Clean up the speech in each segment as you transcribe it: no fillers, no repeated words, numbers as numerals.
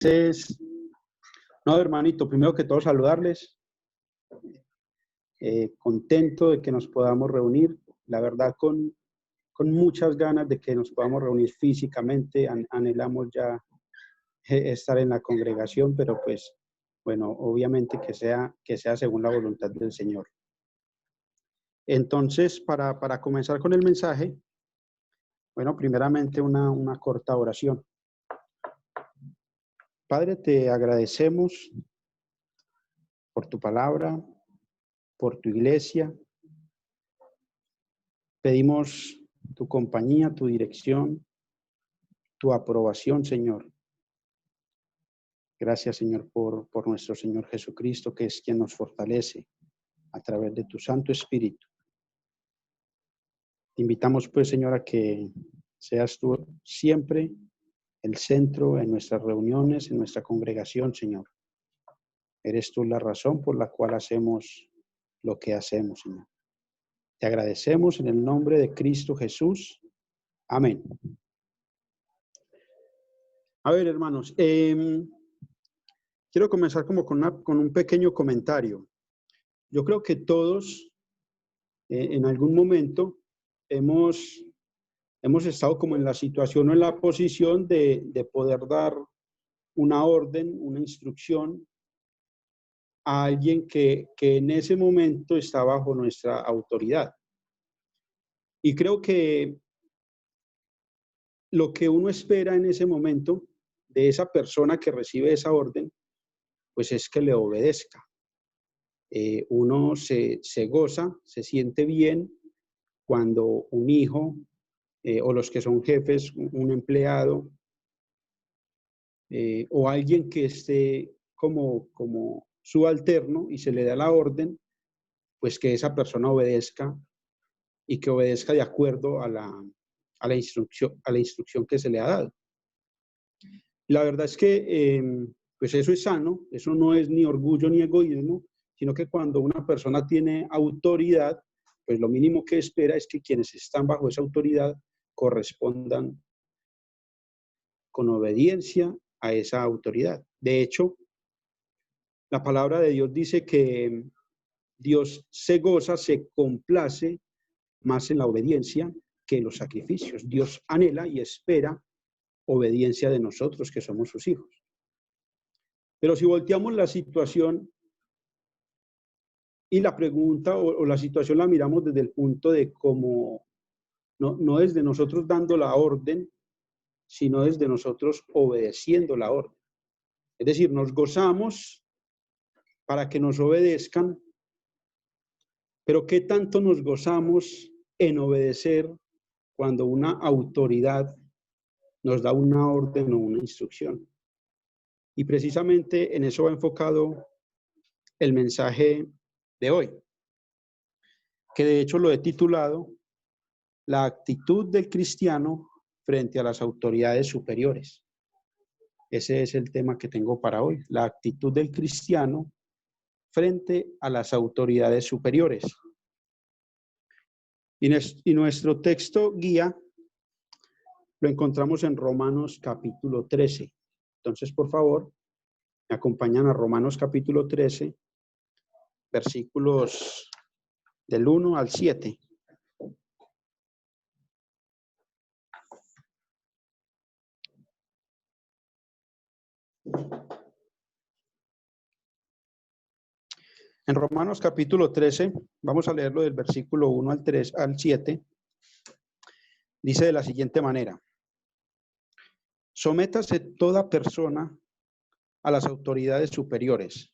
Entonces, no, hermanito, primero que todo saludarles, contento de que nos podamos reunir, la verdad con muchas ganas de que nos podamos reunir físicamente, anhelamos ya estar en la congregación, pero pues, bueno, obviamente que sea según la voluntad del Señor. Entonces, para comenzar con el mensaje, bueno, primeramente una corta oración. Padre, te agradecemos por tu palabra, por tu iglesia. Pedimos tu compañía, tu dirección, tu aprobación, Señor. Gracias, Señor, por nuestro Señor Jesucristo, que es quien nos fortalece a través de tu Santo Espíritu. Te invitamos, pues, Señor, a que seas tú siempre el centro en nuestras reuniones, en nuestra congregación, Señor. Eres tú la razón por la cual hacemos lo que hacemos, Señor. Te agradecemos en el nombre de Cristo Jesús. Amén. A ver, hermanos, quiero comenzar como con un pequeño comentario. Yo creo que todos en algún momento hemos estado como en la situación o en la posición de poder dar una orden, una instrucción a alguien que en ese momento está bajo nuestra autoridad. Y creo que lo que uno espera en ese momento de esa persona que recibe esa orden, pues es que le obedezca. Uno se goza, se siente bien cuando un hijo o los que son jefes, un empleado o alguien que esté como subalterno y se le da la orden, pues que esa persona obedezca y que obedezca de acuerdo a la instrucción que se le ha dado. La verdad es que pues eso es sano, eso no es ni orgullo ni egoísmo, sino que cuando una persona tiene autoridad, pues lo mínimo que espera es que quienes están bajo esa autoridad correspondan con obediencia a esa autoridad. De hecho, la palabra de Dios dice que Dios se goza, se complace más en la obediencia que en los sacrificios. Dios anhela y espera obediencia de nosotros, que somos sus hijos. Pero si volteamos la situación y la pregunta o la situación la miramos desde el punto de cómo, no desde nosotros dando la orden, sino desde nosotros obedeciendo la orden. Es decir, nos gozamos para que nos obedezcan, pero ¿qué tanto nos gozamos en obedecer cuando una autoridad nos da una orden o una instrucción? Y precisamente en eso va enfocado el mensaje de hoy, que de hecho lo he titulado La actitud del cristiano frente a las autoridades superiores. Ese es el tema que tengo para hoy, la actitud del cristiano frente a las autoridades superiores. Y nuestro texto guía lo encontramos en Romanos capítulo 13. Entonces, por favor, me acompañan a Romanos capítulo 13, versículos del 1 al 7. En Romanos capítulo 13, vamos a leerlo del versículo 1 al 3 al 7. Dice de la siguiente manera: Sométase toda persona a las autoridades superiores,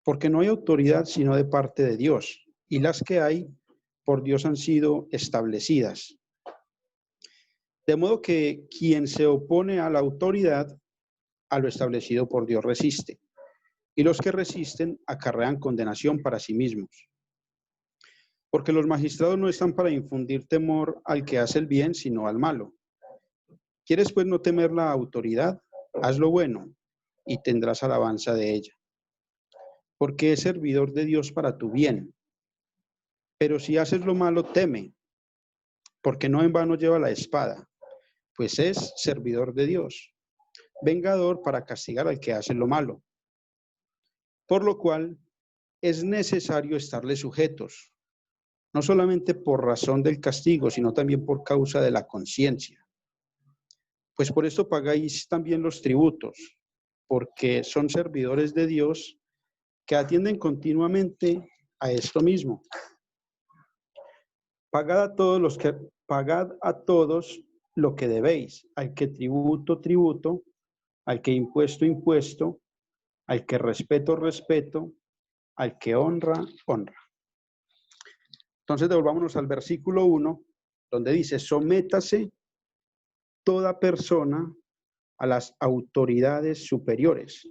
porque no hay autoridad sino de parte de Dios, y las que hay por Dios han sido establecidas. De modo que quien se opone a la autoridad, a lo establecido por Dios resiste, y los que resisten acarrean condenación para sí mismos. Porque los magistrados no están para infundir temor al que hace el bien, sino al malo. ¿Quieres pues no temer la autoridad? Haz lo bueno, y tendrás alabanza de ella. Porque es servidor de Dios para tu bien. Pero si haces lo malo, teme, porque no en vano lleva la espada, pues es servidor de Dios. vengador para castigar al que hace lo malo. Por lo cual es necesario estarle sujetos, no solamente por razón del castigo, sino también por causa de la conciencia. Pues por esto pagáis también los tributos, porque son servidores de Dios que atienden continuamente a esto mismo. Pagad a todos lo que debéis, al que tributo, tributo, al que impuesto, impuesto, al que respeto, respeto, al que honra, honra. Entonces devolvámonos al versículo 1, donde dice, sométase toda persona a las autoridades superiores.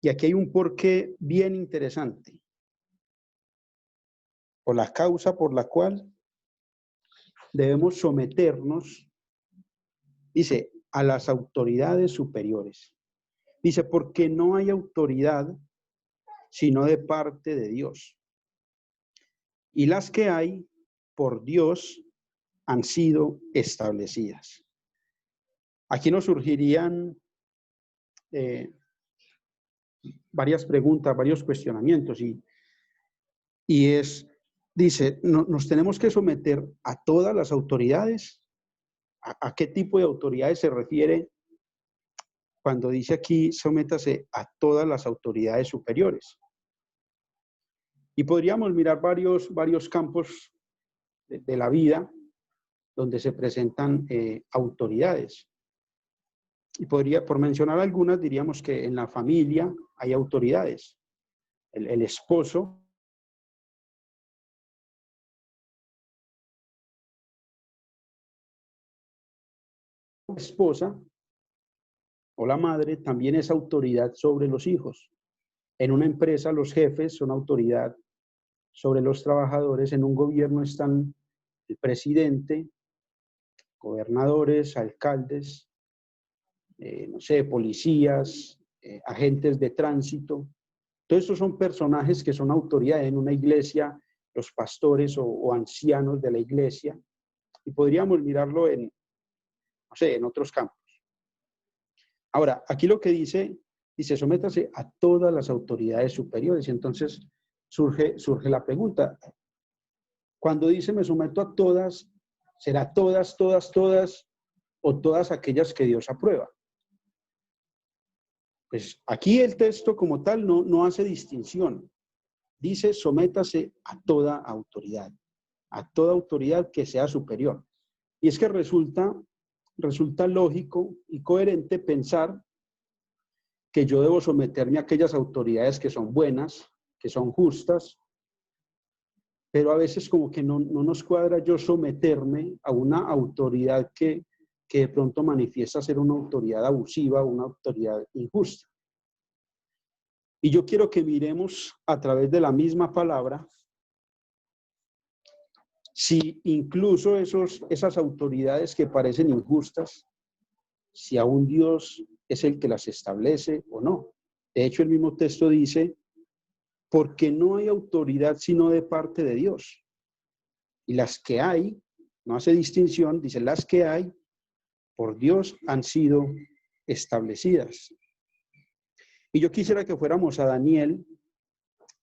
Y aquí hay un porqué bien interesante. O la causa por la cual debemos someternos, dice, a las autoridades superiores. Dice, porque no hay autoridad sino de parte de Dios. Y las que hay por Dios han sido establecidas. Aquí nos surgirían varias preguntas, varios cuestionamientos dice, nos tenemos que someter a todas las autoridades. ¿A qué tipo de autoridades se refiere cuando dice aquí sométase a todas las autoridades superiores? Y podríamos mirar varios campos de la vida donde se presentan autoridades. Y por mencionar algunas, diríamos que en la familia hay autoridades. El esposo esposa o la madre también es autoridad sobre los hijos. En una empresa los jefes son autoridad sobre los trabajadores. En un gobierno están el presidente, gobernadores, alcaldes, no sé, policías, agentes de tránsito. Todos estos son personajes que son autoridad en una iglesia, los pastores o ancianos de la iglesia. Y podríamos mirarlo en otros campos. Ahora, aquí lo que dice, sométase a todas las autoridades superiores. Y entonces surge la pregunta, cuando dice me someto a todas, ¿será todas, o todas aquellas que Dios aprueba? Pues aquí el texto como tal no hace distinción. Dice sométase a toda autoridad que sea superior. Y es que resulta lógico y coherente pensar que yo debo someterme a aquellas autoridades que son buenas, que son justas, pero a veces como que no nos cuadra yo someterme a una autoridad que de pronto manifiesta ser una autoridad abusiva, una autoridad injusta. Y yo quiero que miremos a través de la misma palabra si incluso esas autoridades que parecen injustas, si aún Dios es el que las establece o no. De hecho, el mismo texto dice, porque no hay autoridad sino de parte de Dios. Y las que hay, no hace distinción, dice, las que hay por Dios han sido establecidas. Y yo quisiera que fuéramos a Daniel,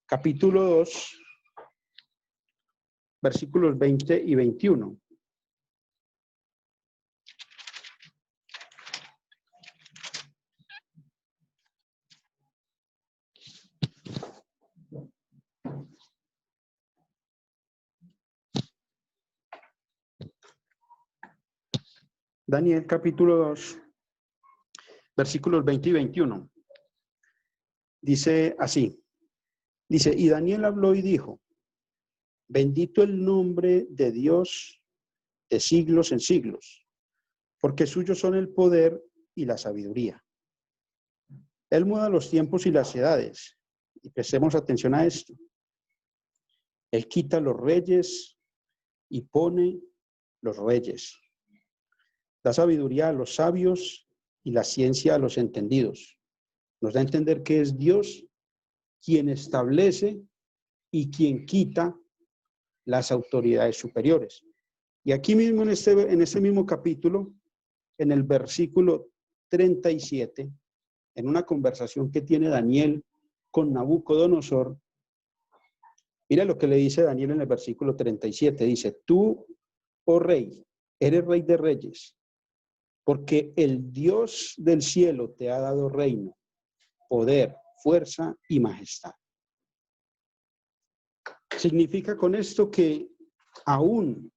capítulo 2, versículos 20 y 21. Daniel, capítulo 2, versículos 20 y 21. Dice así, y Daniel habló y dijo, bendito el nombre de Dios de siglos en siglos, porque suyos son el poder y la sabiduría. Él muda los tiempos y las edades, y prestemos atención a esto. Él quita los reyes y pone los reyes. Da sabiduría a los sabios y la ciencia a los entendidos. Nos da a entender que es Dios quien establece y quien quita las autoridades superiores. Y aquí mismo en este mismo capítulo, en el versículo 37, en una conversación que tiene Daniel con Nabucodonosor, mira lo que le dice Daniel en el versículo 37. Dice, tú, oh rey, eres rey de reyes, porque el Dios del cielo te ha dado reino, poder, fuerza y majestad. Significa con esto que aún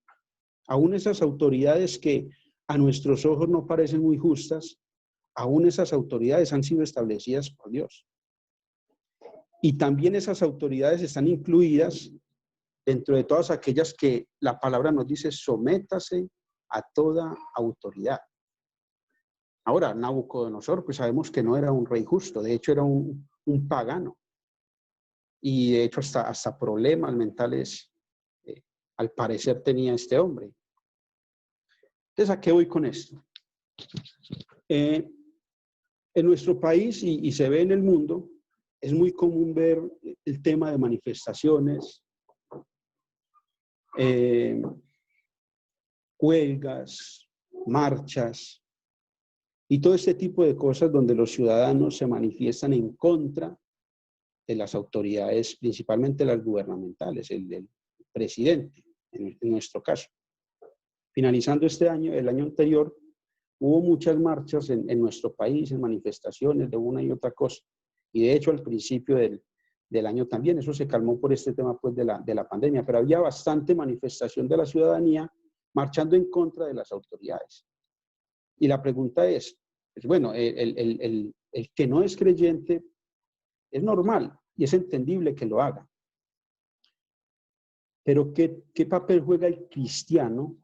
esas autoridades que a nuestros ojos no parecen muy justas, aún esas autoridades han sido establecidas por Dios. Y también esas autoridades están incluidas dentro de todas aquellas que la palabra nos dice, sométase a toda autoridad. Ahora, Nabucodonosor, pues sabemos que no era un rey justo, de hecho era un pagano. Y de hecho hasta problemas mentales, al parecer, tenía este hombre. Entonces, ¿a qué voy con esto? En nuestro país y se ve en el mundo, es muy común ver el tema de manifestaciones, huelgas, marchas y todo este tipo de cosas donde los ciudadanos se manifiestan en contra de las autoridades, principalmente las gubernamentales, el del presidente, en nuestro caso. Finalizando este año, el año anterior, hubo muchas marchas en nuestro país, en manifestaciones de una y otra cosa. Y de hecho, al principio del año también, eso se calmó por este tema pues, de la pandemia, pero había bastante manifestación de la ciudadanía marchando en contra de las autoridades. Y la pregunta es, pues bueno, el que no es creyente es normal y es entendible que lo haga. Pero ¿qué papel juega el cristiano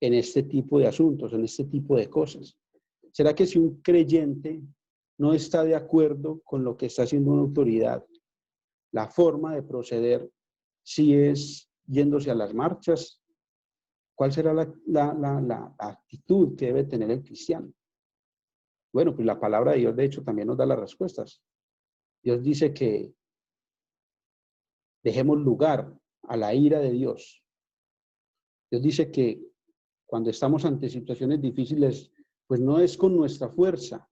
en este tipo de asuntos, en este tipo de cosas? ¿Será que si un creyente no está de acuerdo con lo que está haciendo una autoridad, la forma de proceder, si es yéndose a las marchas, cuál será la actitud que debe tener el cristiano? Bueno, pues la palabra de Dios, de hecho, también nos da las respuestas. Dios dice que dejemos lugar a la ira de Dios. Dios dice que cuando estamos ante situaciones difíciles, pues no es con nuestra fuerza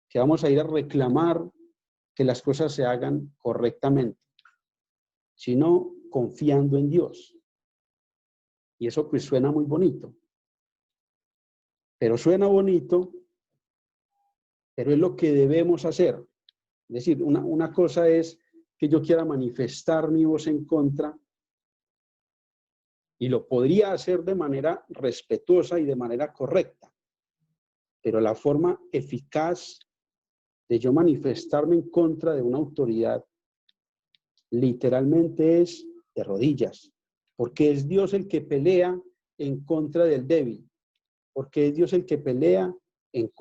que vamos a ir a reclamar que las cosas se hagan correctamente, sino confiando en Dios. Y eso pues suena muy bonito. Pero suena bonito, pero es lo que debemos hacer. Es decir, una cosa es que yo quiera manifestar mi voz en contra, y lo podría hacer de manera respetuosa y de manera correcta. Pero la forma eficaz de yo manifestarme en contra de una autoridad literalmente es de rodillas, porque es Dios el que pelea en contra del débil, porque es Dios el que pelea en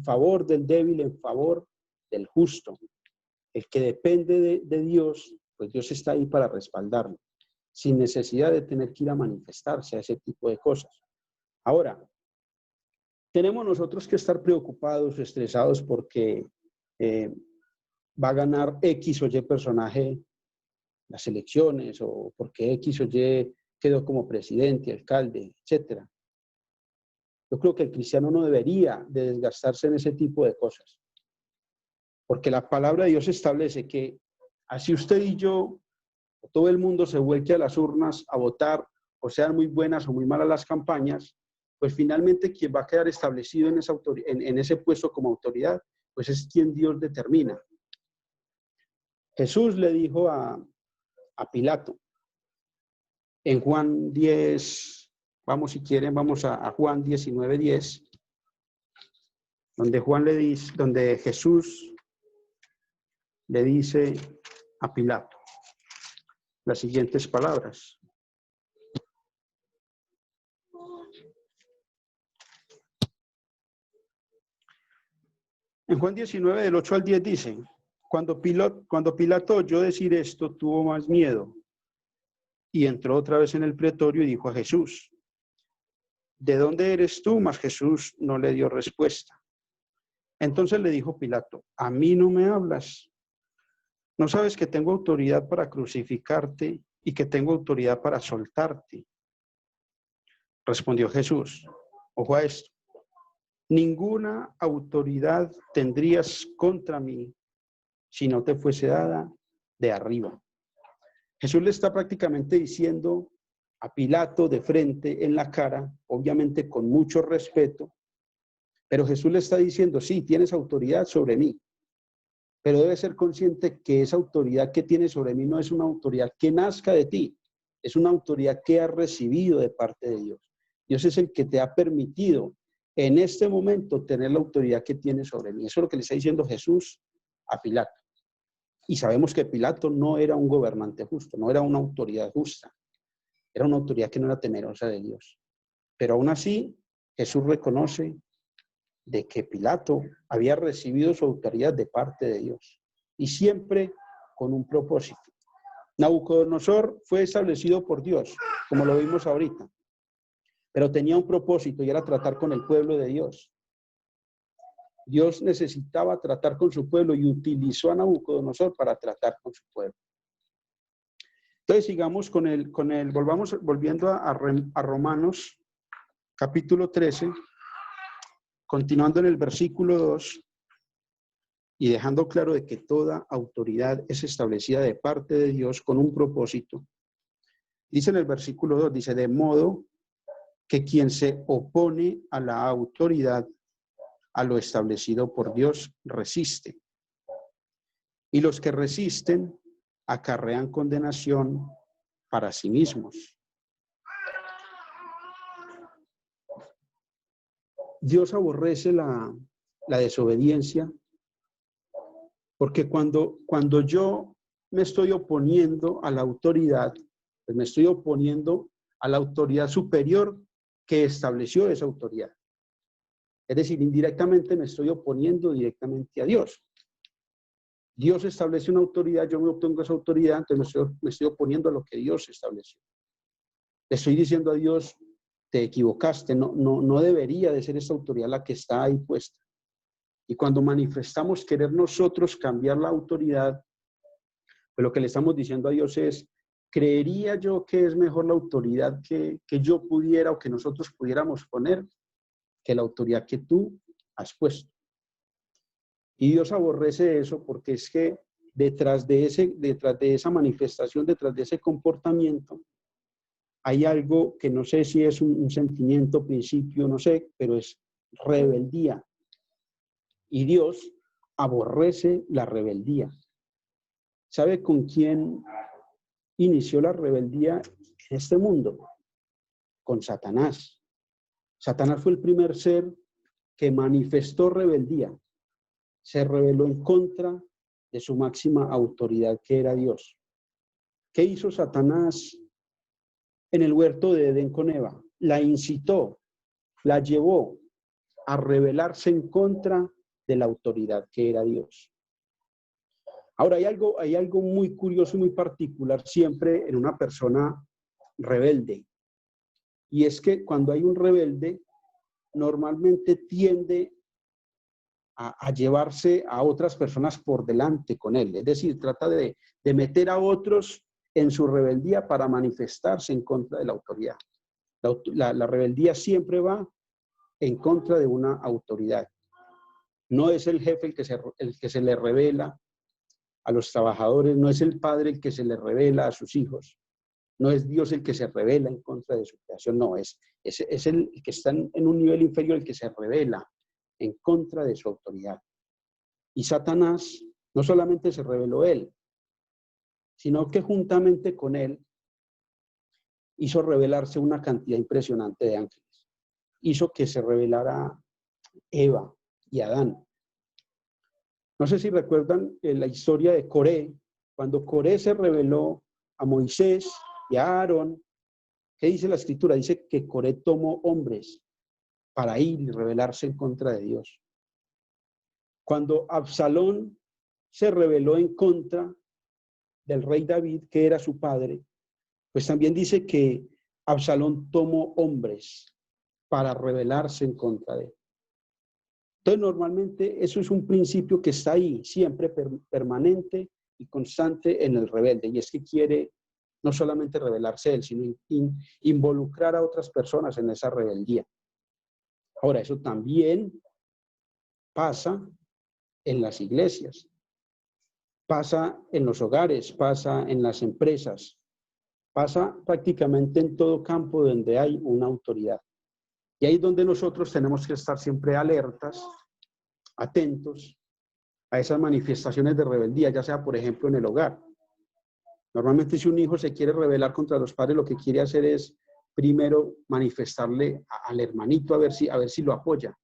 favor del débil, en favor del justo. El que depende de Dios, pues Dios está ahí para respaldarlo, sin necesidad de tener que ir a manifestarse a ese tipo de cosas. Ahora, tenemos nosotros que estar preocupados, estresados porque va a ganar X o Y personaje las elecciones, o porque X o Y quedó como presidente, alcalde, etcétera. Yo creo que el cristiano no debería de desgastarse en ese tipo de cosas, porque la palabra de Dios establece que así usted y yo, todo el mundo se vuelque a las urnas a votar, o sean muy buenas o muy malas las campañas, pues finalmente quien va a quedar establecido en ese puesto como autoridad, pues es quien Dios determina. Jesús le dijo a Pilato, en Juan 10, vamos si quieren, vamos a Juan 19:10, donde Jesús le dice a Pilato las siguientes palabras. En Juan 19, del 8 al 10 dice, cuando Pilato oyó decir esto, tuvo más miedo y entró otra vez en el pretorio y dijo a Jesús, ¿de dónde eres tú? Mas Jesús no le dio respuesta. Entonces le dijo Pilato, ¿a mí no me hablas? ¿No sabes que tengo autoridad para crucificarte y que tengo autoridad para soltarte? Respondió Jesús, ojo a esto, Ninguna autoridad tendrías contra mí si no te fuese dada de arriba. Jesús le está prácticamente diciendo a Pilato de frente en la cara, obviamente con mucho respeto, pero Jesús le está diciendo, sí, tienes autoridad sobre mí, pero debes ser consciente que esa autoridad que tienes sobre mí no es una autoridad que nazca de ti, es una autoridad que has recibido de parte de Dios. Dios es el que te ha permitido en este momento tener la autoridad que tienes sobre mí. Eso es lo que le está diciendo Jesús a Pilato. Y sabemos que Pilato no era un gobernante justo, no era una autoridad justa, era una autoridad que no era temerosa de Dios. Pero aún así, Jesús reconoce de que Pilato había recibido su autoridad de parte de Dios y siempre con un propósito. Nabucodonosor fue establecido por Dios, como lo vimos ahorita, pero tenía un propósito y era tratar con el pueblo de Dios. Dios necesitaba tratar con su pueblo y utilizó a Nabucodonosor para tratar con su pueblo. Entonces sigamos volviendo a Romanos capítulo 13, continuando en el versículo 2 y dejando claro de que toda autoridad es establecida de parte de Dios con un propósito. Dice en el versículo 2, dice, de modo que quien se opone a la autoridad, a lo establecido por Dios, resiste. Y los que resisten acarrean condenación para sí mismos. Dios aborrece la desobediencia, porque cuando yo me estoy oponiendo a la autoridad, pues me estoy oponiendo a la autoridad superior que estableció esa autoridad. Es decir, indirectamente me estoy oponiendo directamente a Dios. Dios establece una autoridad, yo me opongo a esa autoridad, entonces me estoy oponiendo a lo que Dios estableció. Le estoy diciendo a Dios, te equivocaste, no debería de ser esta autoridad la que está ahí puesta. Y cuando manifestamos querer nosotros cambiar la autoridad, pues lo que le estamos diciendo a Dios es, ¿creería yo que es mejor la autoridad que yo pudiera o que nosotros pudiéramos poner que la autoridad que tú has puesto? Y Dios aborrece eso porque es que detrás de esa manifestación, detrás de ese comportamiento, hay algo que no sé si es un sentimiento, principio, no sé, pero es rebeldía. Y Dios aborrece la rebeldía. ¿Sabe con quién inició la rebeldía en este mundo? Con Satanás. Satanás fue el primer ser que manifestó rebeldía. Se rebeló en contra de su máxima autoridad, que era Dios. ¿Qué hizo Satanás en el huerto de Edén con Eva? La incitó, la llevó a rebelarse en contra de la autoridad que era Dios. Ahora, hay algo muy curioso y muy particular siempre en una persona rebelde. Y es que cuando hay un rebelde, normalmente tiende a llevarse a otras personas por delante con él. Es decir, trata de meter a otros en su rebeldía para manifestarse en contra de la autoridad. La rebeldía siempre va en contra de una autoridad. No es el jefe el que se le revela a los trabajadores, no es el padre el que se le revela a sus hijos, no es Dios el que se revela en contra de su creación, no, es el que está en un nivel inferior el que se revela en contra de su autoridad. Y Satanás no solamente se rebeló él, sino que juntamente con él hizo revelarse una cantidad impresionante de ángeles. Hizo que se revelara Eva y Adán. No sé si recuerdan la historia de Coré, cuando Coré se reveló a Moisés y a Aarón. ¿Qué dice la escritura? Dice que Coré tomó hombres para ir y rebelarse en contra de Dios. Cuando Absalón se rebeló en contra del rey David, que era su padre, pues también dice que Absalón tomó hombres para rebelarse en contra de él. Entonces, normalmente eso es un principio que está ahí, siempre permanente y constante en el rebelde, y es que quiere no solamente rebelarse él, sino involucrar a otras personas en esa rebeldía. Ahora, eso también pasa en las iglesias, pasa en los hogares, pasa en las empresas, pasa prácticamente en todo campo donde hay una autoridad. Y ahí es donde nosotros tenemos que estar siempre alertas, atentos a esas manifestaciones de rebeldía, ya sea, por ejemplo, en el hogar. Normalmente, si un hijo se quiere rebelar contra los padres, lo que quiere hacer es primero manifestarle al hermanito a ver si lo apoya.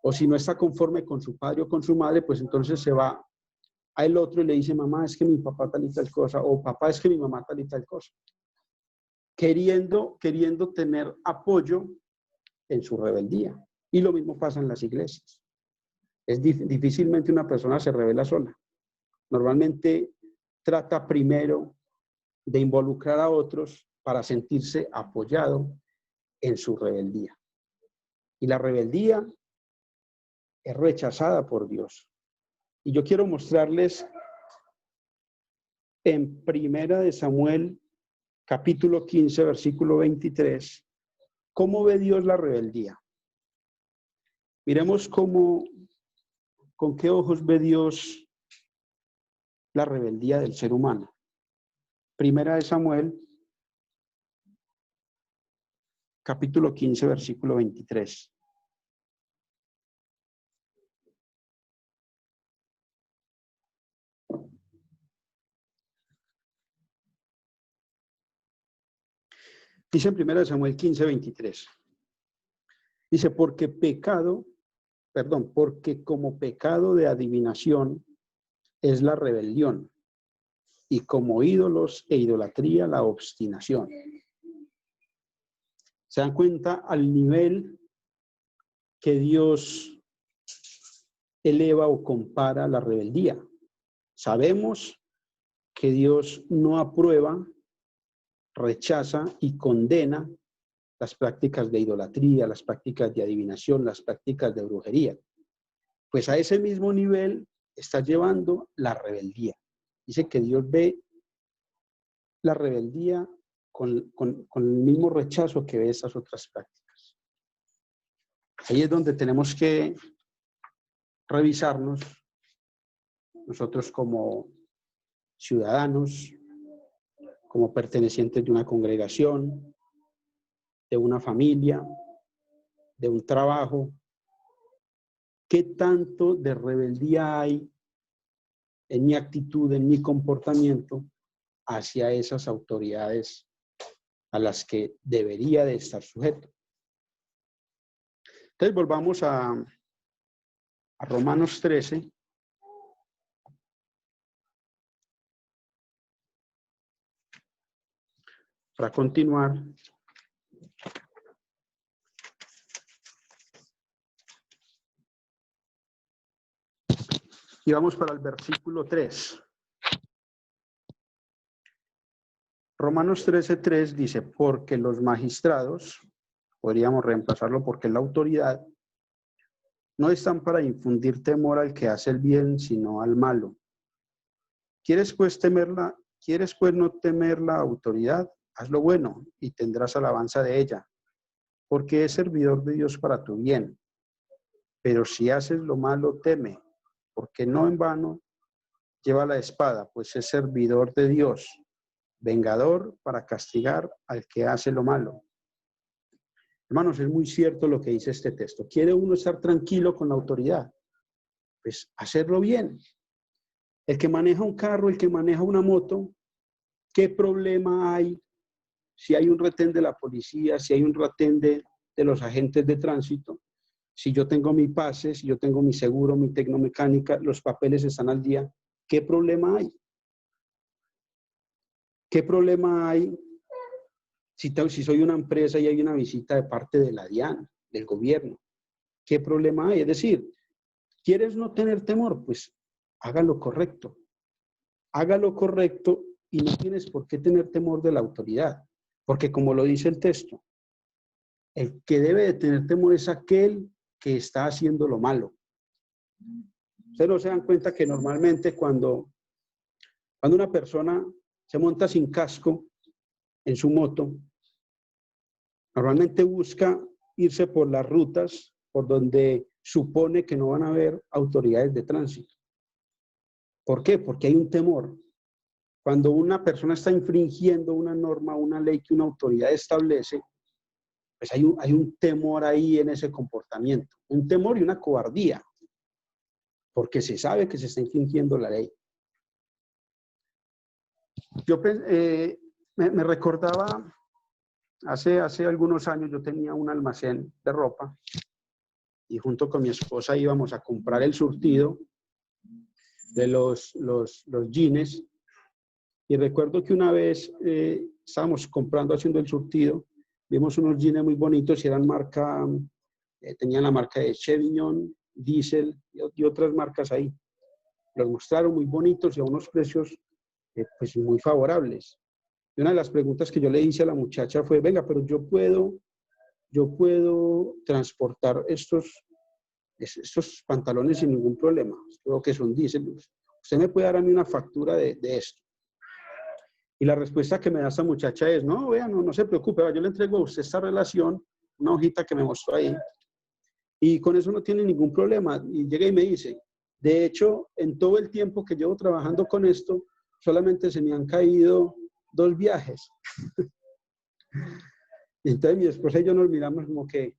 O si no está conforme con su padre o con su madre, pues entonces se va al otro y le dice, mamá, es que mi papá tal y tal cosa, o papá, es que mi mamá tal y tal cosa. Queriendo tener apoyo en su rebeldía. Y lo mismo pasa en las iglesias. Difícilmente una persona se revela sola. Normalmente trata primero de involucrar a otros para sentirse apoyado en su rebeldía. Y la rebeldía es rechazada por Dios. Y yo quiero mostrarles en Primera de Samuel, capítulo 15, versículo 23, cómo ve Dios la rebeldía. Miremos con qué ojos ve Dios la rebeldía del ser humano. Primera de Samuel, capítulo 15, versículo 23. Dice en Primera de Samuel 15, 23. Dice, porque como pecado de adivinación es la rebelión, y como ídolos e idolatría la obstinación. ¿Se dan cuenta al nivel que Dios eleva o compara la rebeldía? Sabemos que Dios no aprueba, rechaza y condena las prácticas de idolatría, las prácticas de adivinación, las prácticas de brujería. Pues a ese mismo nivel está llevando la rebeldía. Dice que Dios ve la rebeldía con el mismo rechazo que ve esas otras prácticas. Ahí es donde tenemos que revisarnos nosotros como ciudadanos, como pertenecientes de una congregación, de una familia, de un trabajo. ¿Qué tanto de rebeldía hay en mi actitud, en mi comportamiento hacia esas autoridades a las que debería de estar sujeto? Entonces volvamos a Romanos 13. Para continuar. Y vamos para el versículo 3. Romanos 13:3 dice, porque los magistrados, podríamos reemplazarlo porque la autoridad, no están para infundir temor al que hace el bien, sino al malo. ¿Quieres pues no temer la autoridad? Haz lo bueno y tendrás alabanza de ella, porque es servidor de Dios para tu bien. Pero si haces lo malo, teme, porque no en vano lleva la espada, pues es servidor de Dios, vengador para castigar al que hace lo malo. Hermanos, es muy cierto lo que dice este texto. ¿Quiere uno estar tranquilo con la autoridad? Pues hacerlo bien. El que maneja un carro, el que maneja una moto, ¿qué problema hay si hay un retén de la policía, si hay un retén de los agentes de tránsito? Si yo tengo mi pase, si yo tengo mi seguro, mi tecnomecánica, los papeles están al día, ¿qué problema hay? ¿Qué problema hay si soy una empresa y hay una visita de parte de la DIAN, del gobierno? ¿Qué problema hay? Es decir, ¿quieres no tener temor? Pues haga lo correcto. Haga lo correcto y no tienes por qué tener temor de la autoridad. Porque como lo dice el texto, el que debe de tener temor es aquel que está haciendo lo malo. Ustedes no se dan cuenta que normalmente cuando una persona se monta sin casco en su moto, normalmente busca irse por las rutas por donde supone que no van a haber autoridades de tránsito. ¿Por qué? Porque hay un temor. Cuando una persona está infringiendo una norma, una ley que una autoridad establece, pues hay un temor ahí en ese comportamiento, un temor y una cobardía, porque se sabe que se está infringiendo la ley. Yo me recordaba, hace algunos años yo tenía un almacén de ropa y junto con mi esposa íbamos a comprar el surtido de los jeans. Y recuerdo que una vez estábamos comprando, haciendo el surtido, vimos unos jeans muy bonitos y eran marca, tenían la marca de Chevignon, Diesel y otras marcas ahí. Los mostraron muy bonitos y a unos precios pues muy favorables. Y una de las preguntas que yo le hice a la muchacha fue, venga, pero yo puedo transportar estos pantalones sin ningún problema. Creo que son Diesel. ¿Usted me puede dar a mí una factura de esto? Y la respuesta que me da esta muchacha es, no, vea, no se preocupe, yo le entrego a usted esta relación, una hojita que me mostró ahí, y con eso no tiene ningún problema. Y llega y me dice, de hecho, en todo el tiempo que llevo trabajando con esto, solamente se me han caído 2 viajes. Y entonces mi esposa y yo nos miramos como que,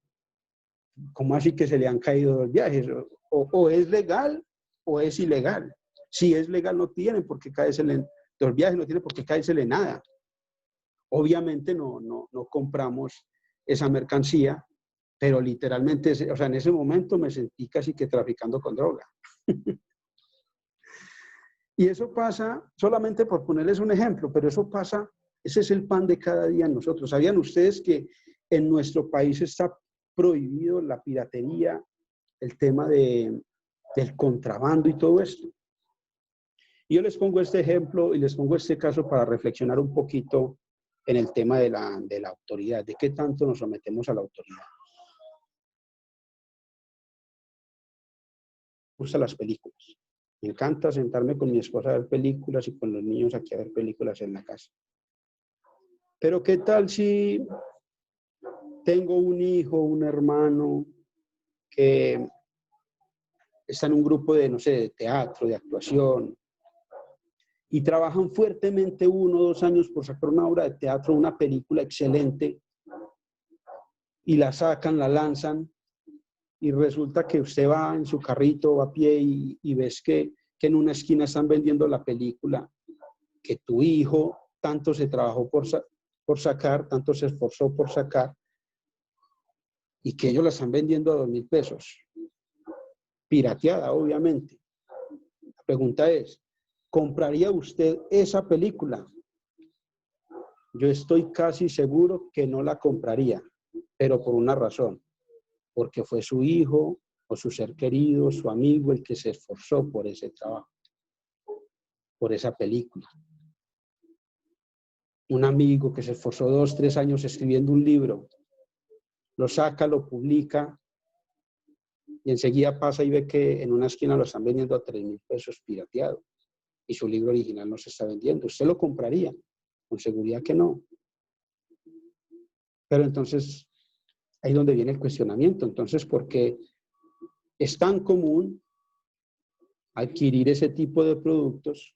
¿cómo así que se le han caído 2 viajes? O es legal o es ilegal. Si es legal no tiene por qué caérsele 2 viajes, no tiene por qué caérsele nada. Obviamente no compramos esa mercancía, pero literalmente, o sea, en ese momento me sentí casi que traficando con droga. Y eso pasa, solamente por ponerles un ejemplo, pero eso pasa, ese es el pan de cada día en nosotros. ¿Sabían ustedes que en nuestro país está prohibido la piratería, el tema del contrabando y todo esto? Y yo les pongo este ejemplo y les pongo este caso para reflexionar un poquito en el tema de la autoridad, de qué tanto nos sometemos a la autoridad. Me gustan las películas. Me encanta sentarme con mi esposa a ver películas y con los niños aquí a ver películas en la casa. Pero ¿qué tal si tengo un hijo, un hermano que está en un grupo de, no sé, de teatro, de actuación, y trabajan fuertemente 1 o 2 años por sacar una obra de teatro, una película excelente, y la sacan, la lanzan, y resulta que usted va en su carrito, va a pie y ves que en una esquina están vendiendo la película que tu hijo tanto se trabajó por sacar, tanto se esforzó por sacar, y que ellos la están vendiendo a 2,000 pesos. Pirateada, obviamente. La pregunta es, ¿compraría usted esa película? Yo estoy casi seguro que no la compraría, pero por una razón, porque fue su hijo o su ser querido, su amigo, el que se esforzó por ese trabajo, por esa película. Un amigo que se esforzó 2, 3 años escribiendo un libro, lo saca, lo publica, y enseguida pasa y ve que en una esquina lo están vendiendo a 3,000 pesos pirateado, y su libro original no se está vendiendo. ¿Usted lo compraría? Con seguridad que no. Pero entonces, ahí es donde viene el cuestionamiento. Entonces, ¿por qué es tan común adquirir ese tipo de productos?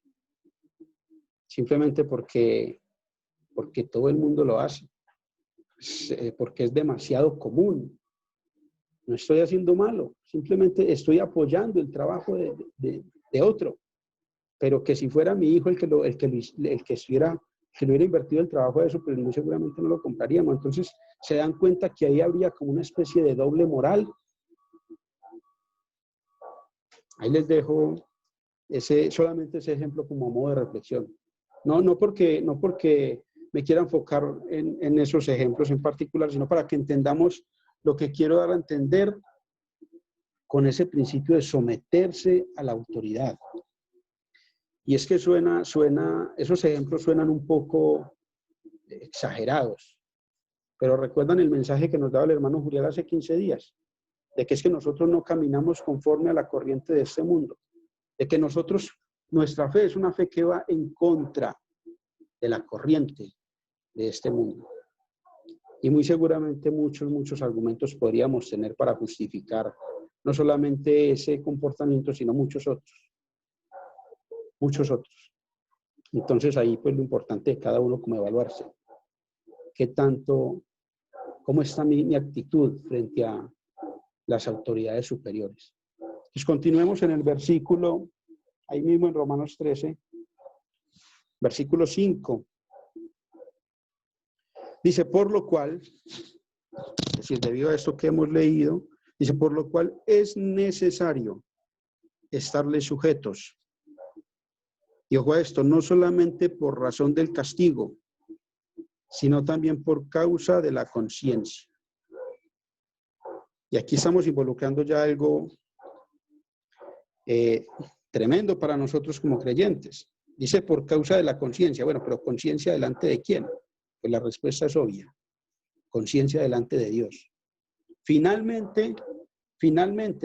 Simplemente porque todo el mundo lo hace. Porque es demasiado común. No estoy haciendo malo, simplemente estoy apoyando el trabajo de otro. Pero que si fuera mi hijo el que lo hubiera invertido el trabajo de eso, pues muy seguramente no lo compraríamos. Entonces se dan cuenta que ahí habría como una especie de doble moral. Ahí les dejo solamente ese ejemplo como modo de reflexión. No porque me quiera enfocar en esos ejemplos en particular, sino para que entendamos lo que quiero dar a entender con ese principio de someterse a la autoridad. Y es que esos ejemplos suenan un poco exagerados, pero recuerdan el mensaje que nos daba el hermano Julián hace 15 días, de que es que nosotros no caminamos conforme a la corriente de este mundo, de que nuestra fe es una fe que va en contra de la corriente de este mundo. Y muy seguramente muchos argumentos podríamos tener para justificar no solamente ese comportamiento, sino muchos otros. Muchos otros. Entonces ahí pues lo importante de cada uno como evaluarse. ¿Qué tanto, cómo está mi actitud frente a las autoridades superiores? Pues continuemos en el versículo, ahí mismo en Romanos 13, versículo 5. Dice, por lo cual, es decir, debido a esto que hemos leído, dice, por lo cual es necesario estarle sujetos. Y ojo a esto, no solamente por razón del castigo, sino también por causa de la conciencia. Y aquí estamos involucrando ya algo tremendo para nosotros como creyentes. Dice por causa de la conciencia. Bueno, pero ¿conciencia delante de quién? Pues la respuesta es obvia. Conciencia delante de Dios. Finalmente,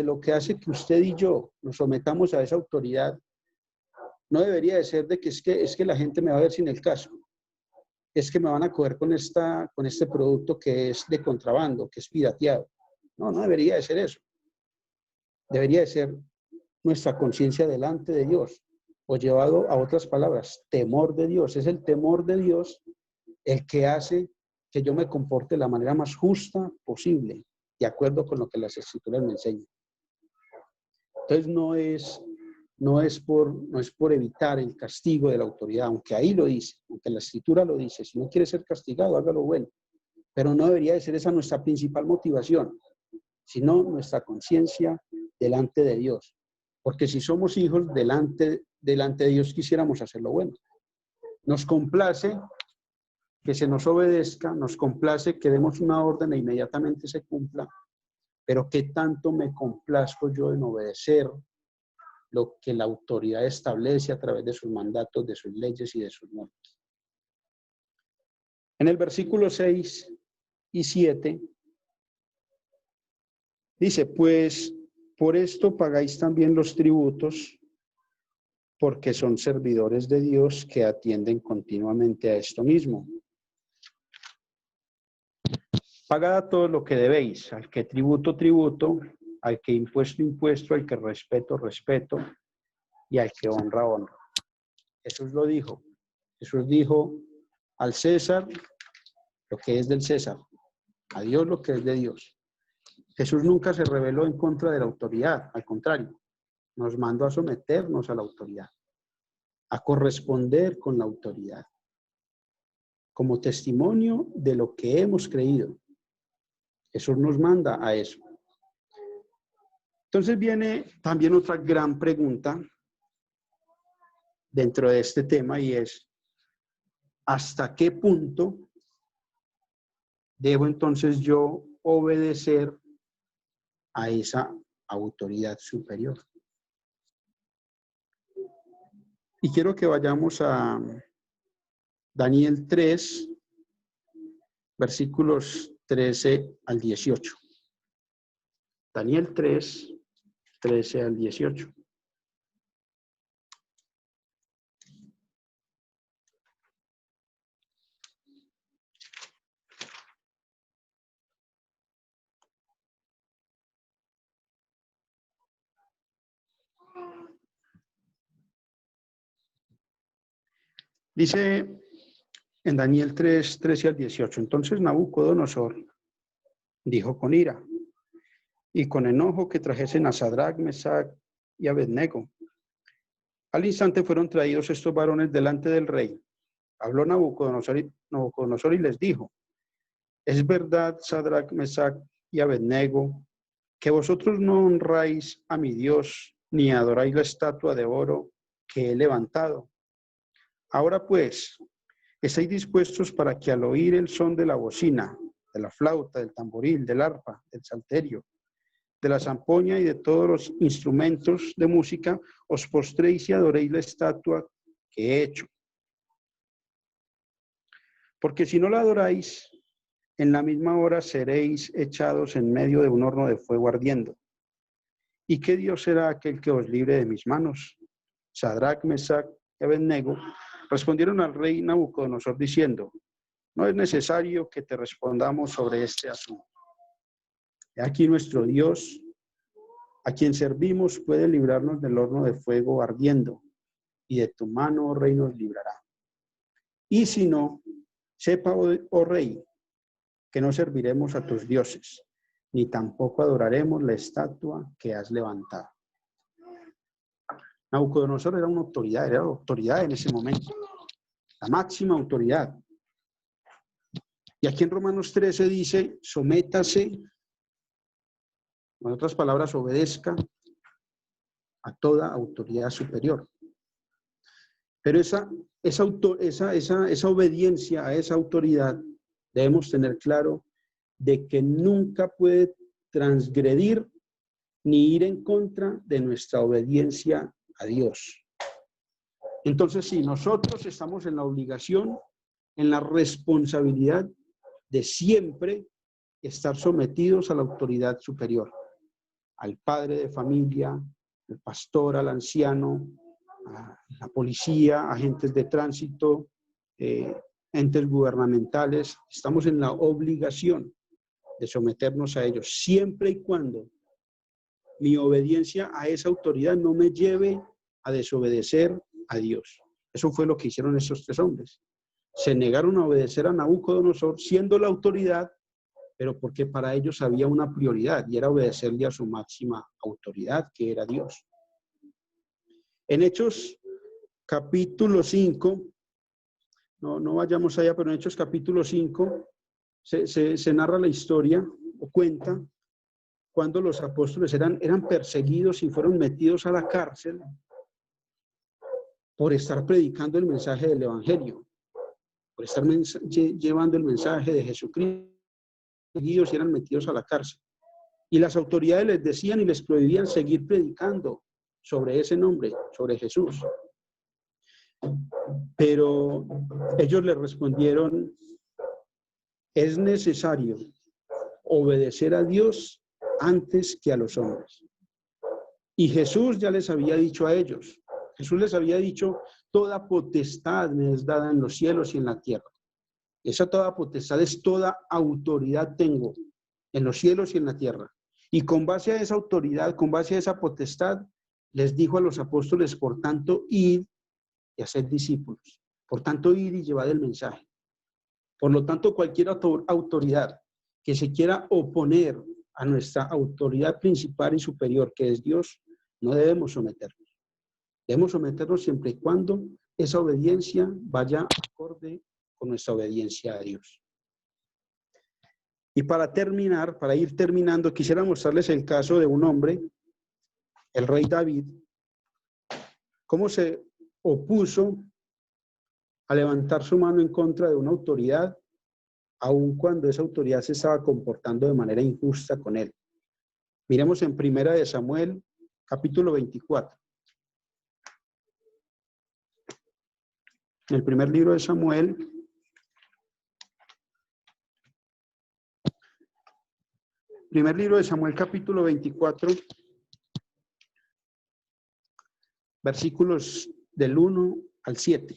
lo que hace que usted y yo nos sometamos a esa autoridad no debería de ser de que es que la gente me va a ver sin el casco. Es que me van a coger con este producto que es de contrabando, que es pirateado. No, no debería de ser eso. Debería de ser nuestra conciencia delante de Dios, o llevado a otras palabras, temor de Dios. Es el temor de Dios el que hace que yo me comporte de la manera más justa posible, de acuerdo con lo que las Escrituras me enseñan. Entonces no es por evitar el castigo de la autoridad, aunque ahí lo dice, aunque la Escritura lo dice. Si no quiere ser castigado, hágalo bueno. Pero no debería de ser esa nuestra principal motivación, sino nuestra conciencia delante de Dios. Porque si somos hijos, delante de Dios quisiéramos hacerlo bueno. Nos complace que se nos obedezca, nos complace que demos una orden e inmediatamente se cumpla, pero ¿qué tanto me complazco yo en obedecer lo que la autoridad establece a través de sus mandatos, de sus leyes y de sus normas? En el versículo 6 y 7 dice, pues por esto pagáis también los tributos, porque son servidores de Dios que atienden continuamente a esto mismo. Pagad todo lo que debéis, al que tributo, tributo, al que impuesto, impuesto, al que respeto, respeto, y al que honra, honra. Jesús lo dijo. Jesús dijo al César lo que es del César, a Dios lo que es de Dios. Jesús nunca se rebeló en contra de la autoridad, al contrario, nos mandó a someternos a la autoridad, a corresponder con la autoridad, como testimonio de lo que hemos creído. Jesús nos manda a eso. Entonces viene también otra gran pregunta dentro de este tema y es, ¿hasta qué punto debo entonces yo obedecer a esa autoridad superior? Y quiero que vayamos a Daniel 3, versículos 13 al 18. Daniel 3, 13 al 18. Dice en Daniel 3, 13 al 18, entonces Nabucodonosor dijo con ira y con enojo que trajesen a Sadrach, Mesach y Abednego. Al instante fueron traídos estos varones delante del rey. Habló Nabucodonosor y les dijo, es verdad, Sadrach, Mesach y Abednego, que vosotros no honráis a mi Dios, ni adoráis la estatua de oro que he levantado. Ahora pues, ¿estáis dispuestos para que al oír el son de la bocina, de la flauta, del tamboril, del arpa, del salterio, de la zampoña y de todos los instrumentos de música, os postréis y adoréis la estatua que he hecho? Porque si no la adoráis, en la misma hora seréis echados en medio de un horno de fuego ardiendo. ¿Y qué Dios será aquel que os libre de mis manos? Sadrach, Mesach y Abednego respondieron al rey Nabucodonosor diciendo, no es necesario que te respondamos sobre este asunto. He aquí nuestro Dios A quien servimos puede librarnos del horno de fuego ardiendo, y de tu mano, oh rey, nos librará. Y si no, sepa, oh rey, que no serviremos a tus dioses, ni tampoco adoraremos la estatua que has levantado. Nabucodonosor era una autoridad, era autoridad en ese momento, la máxima autoridad. Y aquí en Romanos 13 dice, sométase, en otras palabras, obedezca a toda autoridad superior. Pero esa obediencia a esa autoridad debemos tener claro de que nunca puede transgredir ni ir en contra de nuestra obediencia a Dios. Entonces, sí, nosotros estamos en la obligación, en la responsabilidad de siempre estar sometidos a la autoridad superior, al padre de familia, al pastor, al anciano, a la policía, agentes de tránsito, entes gubernamentales. Estamos en la obligación de someternos a ellos, siempre y cuando mi obediencia a esa autoridad no me lleve a desobedecer a Dios. Eso fue lo que hicieron esos tres hombres. Se negaron a obedecer a Nabucodonosor, siendo la autoridad, pero porque para ellos había una prioridad, y era obedecerle a su máxima autoridad, que era Dios. En Hechos capítulo 5, no vayamos allá, pero en Hechos capítulo 5 se narra la historia, o cuenta, cuando los apóstoles eran perseguidos y fueron metidos a la cárcel por estar predicando el mensaje del Evangelio, por estar llevando el mensaje de Jesucristo, y eran metidos a la cárcel. Y las autoridades les decían y les prohibían seguir predicando sobre ese nombre, sobre Jesús. Pero ellos le respondieron, es necesario obedecer a Dios antes que a los hombres. Y Jesús ya les había dicho a ellos, Jesús les había dicho, toda potestad me es dada en los cielos y en la tierra. Esa toda potestad es toda autoridad tengo en los cielos y en la tierra. Y con base a esa autoridad, con base a esa potestad, les dijo a los apóstoles, por tanto, id y haced discípulos. Por tanto, id y llevad el mensaje. Por lo tanto, cualquier autoridad que se quiera oponer a nuestra autoridad principal y superior, que es Dios, no debemos someternos. Debemos someternos siempre y cuando esa obediencia vaya acorde con nuestra obediencia a Dios. Y para terminar, para ir terminando, quisiera mostrarles el caso de un hombre, el rey David, cómo se opuso a levantar su mano en contra de una autoridad, aun cuando esa autoridad se estaba comportando de manera injusta con él. Miremos en Primera de Samuel, capítulo 24. En el primer libro de Samuel, capítulo 24, versículos del 1 al 7.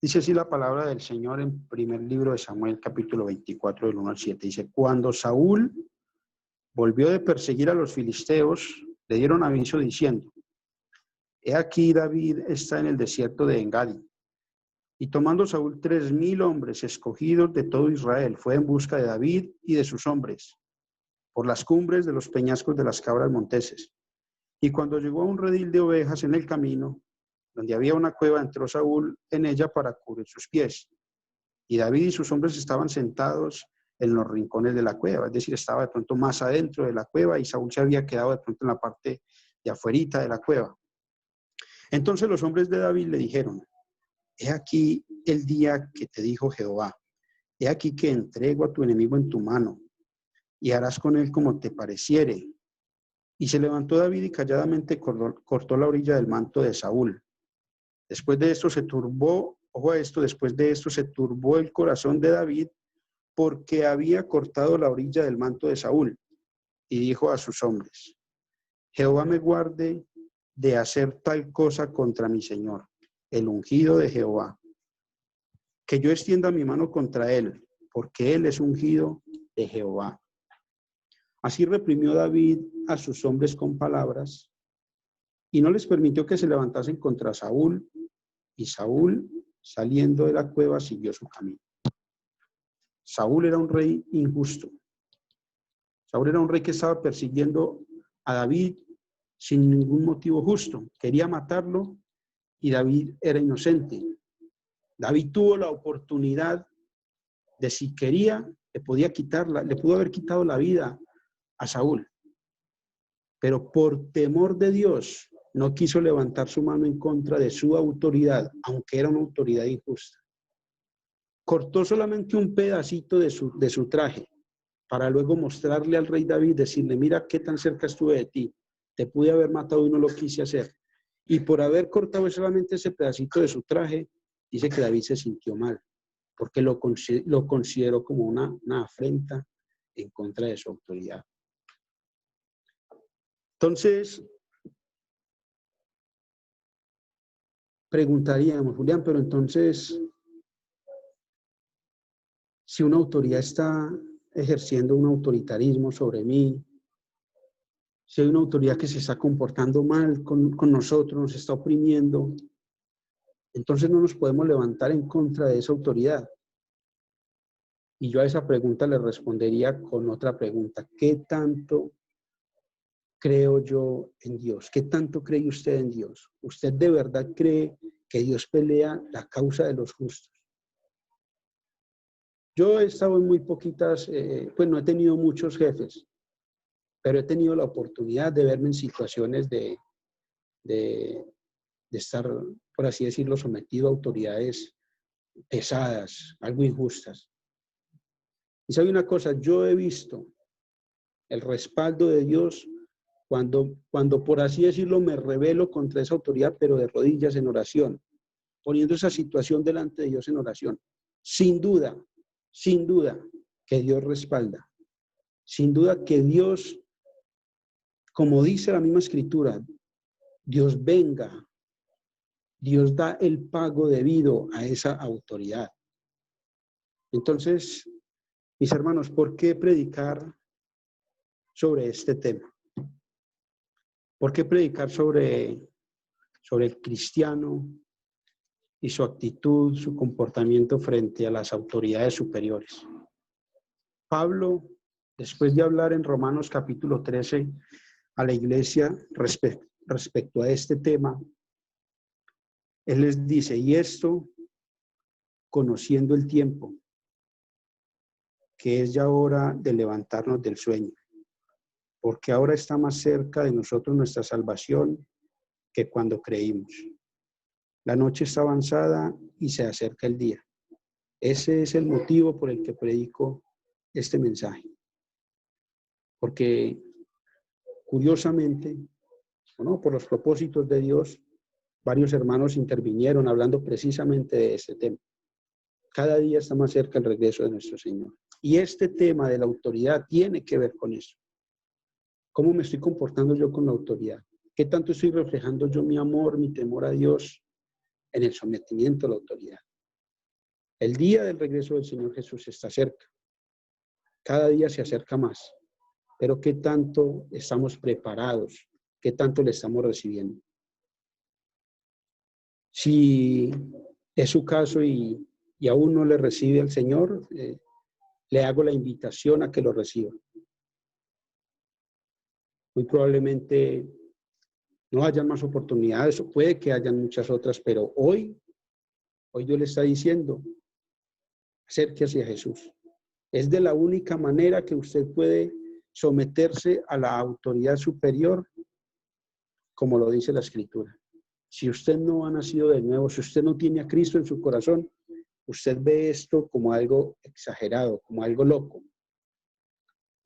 Dice así la palabra del Señor en primer libro de Samuel, capítulo 24, del 1 al 7. Dice, cuando Saúl volvió de perseguir a los filisteos, le dieron aviso diciendo, he aquí David está en el desierto de Engadi. Y tomando Saúl 3,000 hombres escogidos de todo Israel, fue en busca de David y de sus hombres, por las cumbres de los peñascos de las cabras monteses. Y cuando llegó a un redil de ovejas en el camino, donde había una cueva, entró Saúl en ella para cubrir sus pies. Y David y sus hombres estaban sentados en los rincones de la cueva, es decir, estaba de pronto más adentro de la cueva y Saúl se había quedado de pronto en la parte de afuerita de la cueva. Entonces los hombres de David le dijeron, he aquí el día que te dijo Jehová, he aquí que entrego a tu enemigo en tu mano, y harás con él como te pareciere. Y se levantó David y calladamente cortó la orilla del manto de Saúl. Después de esto se turbó, ojo a esto, después de esto se turbó el corazón de David, porque había cortado la orilla del manto de Saúl, y dijo a sus hombres, Jehová me guarde de hacer tal cosa contra mi señor, el ungido de Jehová, que yo extienda mi mano contra él, porque él es ungido de Jehová. Así reprimió David a sus hombres con palabras y no les permitió que se levantasen contra Saúl, y Saúl, saliendo de la cueva, siguió su camino. Saúl era un rey injusto. Saúl era un rey que estaba persiguiendo a David sin ningún motivo justo. Quería matarlo y David era inocente. David tuvo la oportunidad de, si quería, le pudo haber quitado la vida a Saúl. Pero por temor de Dios no quiso levantar su mano en contra de su autoridad, aunque era una autoridad injusta. Cortó solamente un pedacito de su traje para luego mostrarle al rey David, decirle, mira qué tan cerca estuve de ti, te pude haber matado y no lo quise hacer. Y por haber cortado solamente ese pedacito de su traje, dice que David se sintió mal, porque lo consideró como una afrenta en contra de su autoridad. Entonces, preguntaríamos, Julián, pero entonces, si una autoridad está ejerciendo un autoritarismo sobre mí, si hay una autoridad que se está comportando mal con nosotros, nos está oprimiendo, entonces no nos podemos levantar en contra de esa autoridad. Y yo a esa pregunta le respondería con otra pregunta. ¿Qué tanto creo yo en Dios? ¿Qué tanto cree usted en Dios? ¿Usted de verdad cree que Dios pelea la causa de los justos? Yo he estado en muy poquitas, pues no he tenido muchos jefes, pero he tenido la oportunidad de verme en situaciones de estar, por así decirlo, sometido a autoridades pesadas, algo injustas. Y sabe una cosa, yo he visto el respaldo de Dios cuando por así decirlo, me rebelo contra esa autoridad, pero de rodillas en oración, poniendo esa situación delante de Dios en oración. Sin duda que Dios respalda. Sin duda que Dios, como dice la misma escritura, Dios venga, Dios da el pago debido a esa autoridad. Entonces, mis hermanos, ¿por qué predicar sobre este tema? ¿Por qué predicar sobre el cristiano y su actitud, su comportamiento frente a las autoridades superiores? Pablo, después de hablar en Romanos capítulo 13 a la iglesia respecto a este tema, él les dice, y esto conociendo el tiempo, que es ya hora de levantarnos del sueño, porque ahora está más cerca de nosotros nuestra salvación que cuando creímos. La noche está avanzada y se acerca el día. Ese es el motivo por el que predico este mensaje. Porque curiosamente, ¿no?, por los propósitos de Dios, varios hermanos intervinieron hablando precisamente de este tema. Cada día está más cerca el regreso de nuestro Señor. Y este tema de la autoridad tiene que ver con eso. ¿Cómo me estoy comportando yo con la autoridad? ¿Qué tanto estoy reflejando yo mi amor, mi temor a Dios en el sometimiento a la autoridad? El día del regreso del Señor Jesús está cerca. Cada día se acerca más. Pero ¿qué tanto estamos preparados? ¿Qué tanto le estamos recibiendo? Si es su caso y aún no le recibe al Señor, le hago la invitación a que lo reciba. Muy probablemente no hayan más oportunidades, o puede que hayan muchas otras, pero hoy Dios le está diciendo, acérquese a Jesús. Es de la única manera que usted puede someterse a la autoridad superior, como lo dice la Escritura. Si usted no ha nacido de nuevo, si usted no tiene a Cristo en su corazón, usted ve esto como algo exagerado, como algo loco.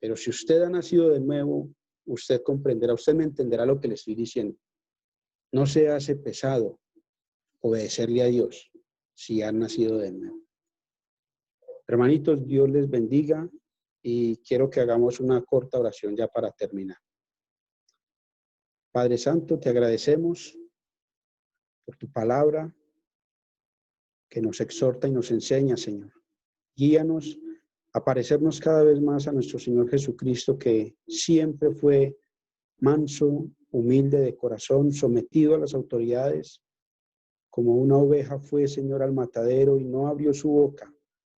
Pero si usted ha nacido de nuevo, usted comprenderá, usted me entenderá lo que le estoy diciendo. No se hace pesado obedecerle a Dios si han nacido de nuevo. Hermanitos, Dios les bendiga y quiero que hagamos una corta oración ya para terminar. Padre Santo, te agradecemos por tu palabra que nos exhorta y nos enseña, Señor. Guíanos a parecernos cada vez más a nuestro Señor Jesucristo, que siempre fue manso, humilde de corazón, sometido a las autoridades. Como una oveja fue, Señor, al matadero y no abrió su boca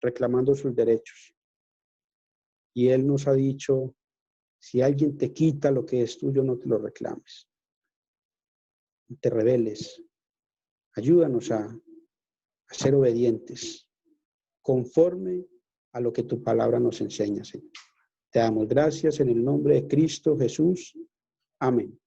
reclamando sus derechos. Y Él nos ha dicho, si alguien te quita lo que es tuyo, no te lo reclames. No te rebeles. Ayúdanos a ser obedientes, conforme a lo que tu palabra nos enseña, Señor. Te damos gracias en el nombre de Cristo Jesús. Amén.